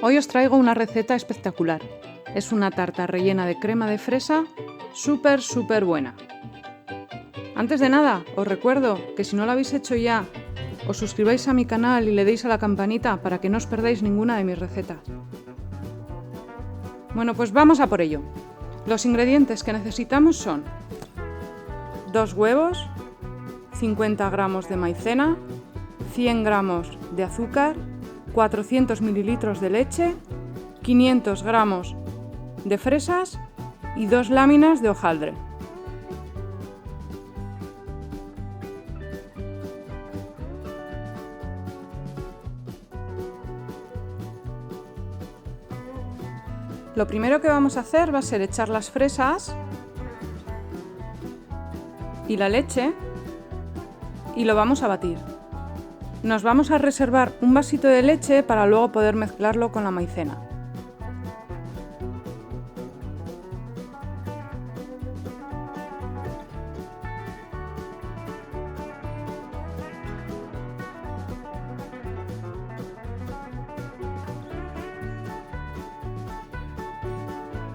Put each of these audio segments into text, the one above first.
Hoy os traigo una receta espectacular. Es una tarta rellena de crema de fresa súper buena. Antes de nada, os recuerdo que si no lo habéis hecho ya, os suscribáis a mi canal y le deis a la campanita para que no os perdáis ninguna de mis recetas. Bueno, pues vamos a por ello. Los ingredientes que necesitamos son 2 huevos, 50 gramos de maicena, 100 gramos de azúcar, 400 mililitros de leche, 500 gramos de fresas y 2 láminas de hojaldre. Lo primero que vamos a hacer va a ser echar las fresas y la leche y lo vamos a batir. Nos vamos a reservar un vasito de leche para luego poder mezclarlo con la maicena.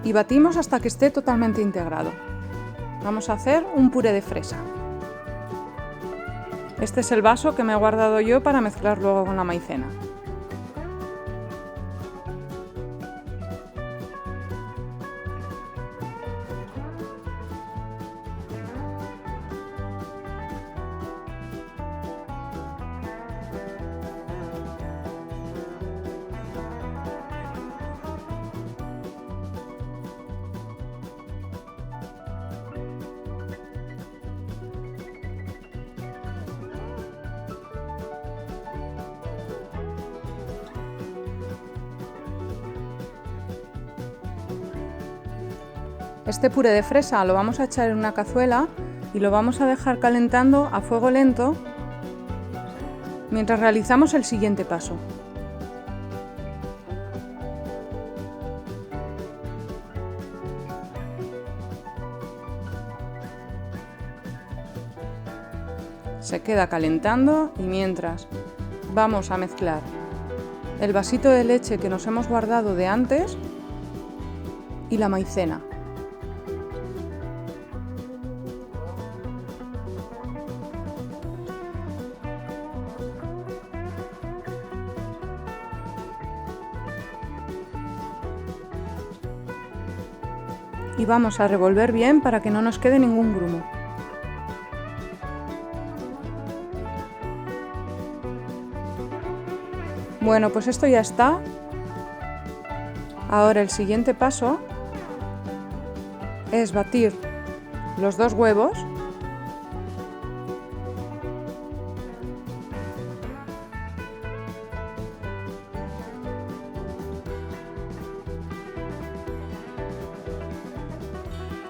Y batimos hasta que esté totalmente integrado. Vamos a hacer un puré de fresa. Este es el vaso que me he guardado yo para mezclar luego con la maicena. Este puré de fresa lo vamos a echar en una cazuela y lo vamos a dejar calentando a fuego lento mientras realizamos el siguiente paso. Se queda calentando y mientras vamos a mezclar el vasito de leche que nos hemos guardado de antes y la maicena. Y vamos a revolver bien para que no nos quede ningún grumo. Bueno, pues esto ya está. Ahora el siguiente paso es batir los 2 huevos .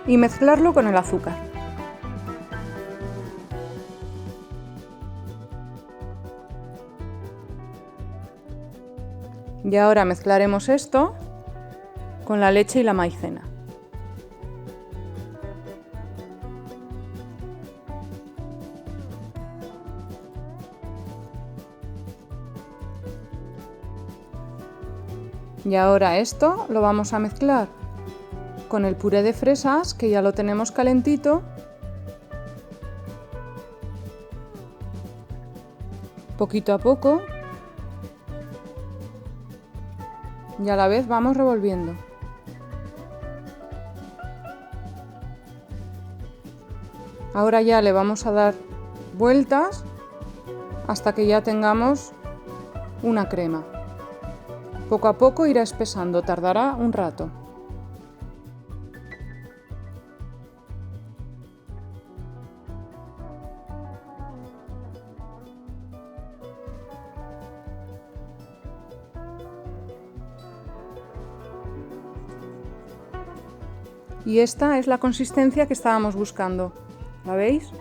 Y mezclarlo con el azúcar. Y ahora mezclaremos esto con la leche y la maicena. Y ahora esto lo vamos a mezclar con el puré de fresas, que ya lo tenemos calentito, poquito a poco, y a la vez vamos revolviendo. Ahora ya le vamos a dar vueltas hasta que ya tengamos una crema. Poco a poco irá espesando, tardará un rato. Y esta es la consistencia que estábamos buscando. ¿La veis?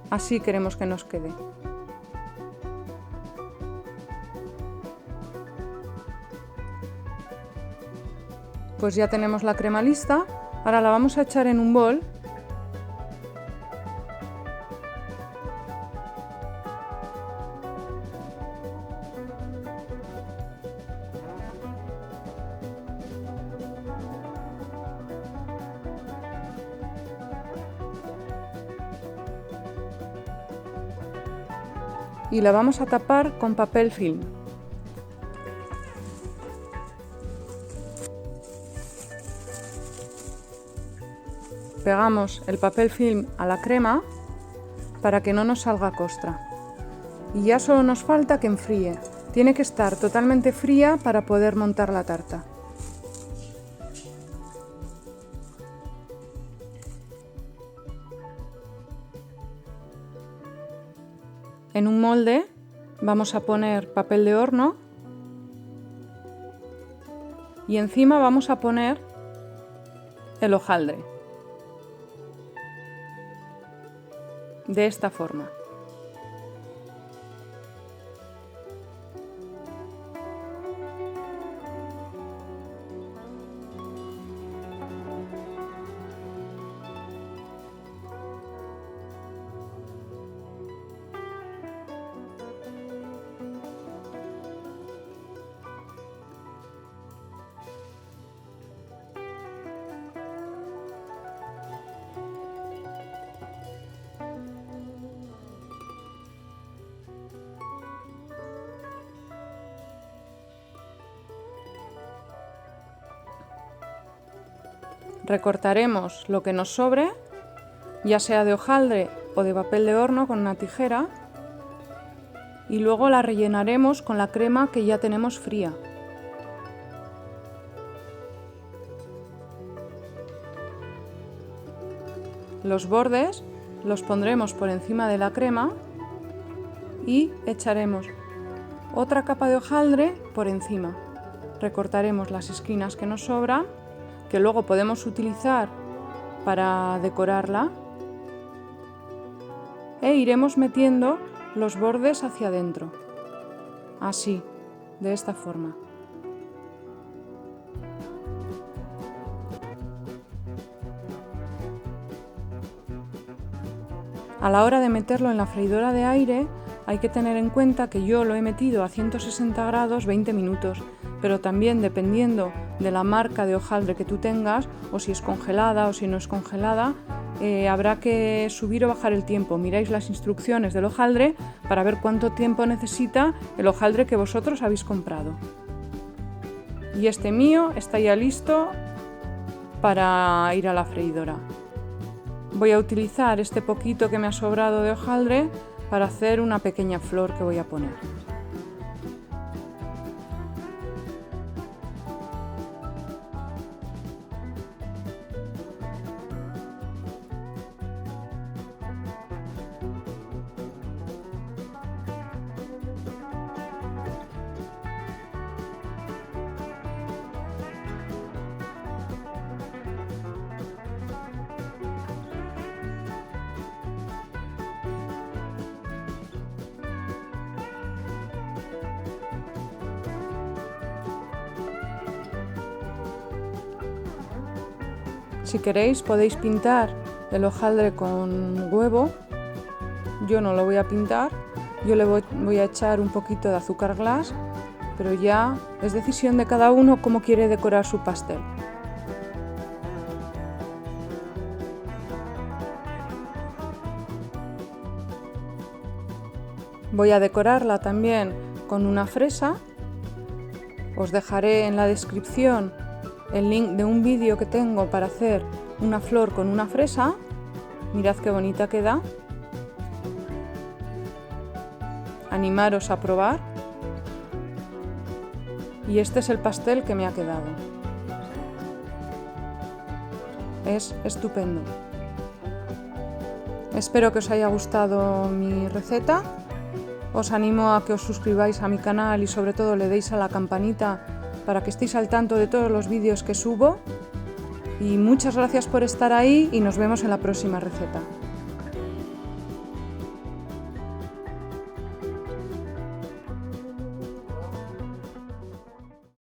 Así queremos que nos quede. Pues ya tenemos la crema lista. Ahora la vamos a echar en un bol . y la vamos a tapar con papel film. Pegamos el papel film a la crema para que no nos salga costra. Y ya solo nos falta que enfríe. Tiene que estar totalmente fría para poder montar la tarta. En un molde vamos a poner papel de horno y encima vamos a poner el hojaldre. De esta forma. Recortaremos lo que nos sobre, ya sea de hojaldre o de papel de horno con una tijera, y luego la rellenaremos con la crema que ya tenemos fría. Los bordes los pondremos por encima de la crema y echaremos otra capa de hojaldre por encima. Recortaremos las esquinas que nos sobran, que luego podemos utilizar para decorarla, e iremos metiendo los bordes hacia adentro, así, de esta forma. A la hora de meterlo en la freidora de aire hay que tener en cuenta que yo lo he metido a 160 grados 20 minutos, pero también dependiendo de la marca de hojaldre que tú tengas, o si es congelada o si no es congelada, habrá que subir o bajar el tiempo. Miráis las instrucciones del hojaldre para ver cuánto tiempo necesita el hojaldre que vosotros habéis comprado. Y este mío está ya listo para ir a la freidora. Voy a utilizar este poquito que me ha sobrado de hojaldre para hacer una pequeña flor que voy a poner. Si queréis podéis pintar el hojaldre con huevo. Yo no lo voy a pintar, yo le voy a echar un poquito de azúcar glass, pero ya es decisión de cada uno cómo quiere decorar su pastel. Voy a decorarla también con una fresa. Os dejaré en la descripción el link de un vídeo que tengo para hacer una flor con una fresa. Mirad qué bonita queda. Animaros a probar. Y este es el pastel que me ha quedado. Es estupendo. Espero que os haya gustado mi receta. Os animo a que os suscribáis a mi canal y sobre todo le deis a la campanita para que estéis al tanto de todos los vídeos que subo. Y muchas gracias por estar ahí y nos vemos en la próxima receta.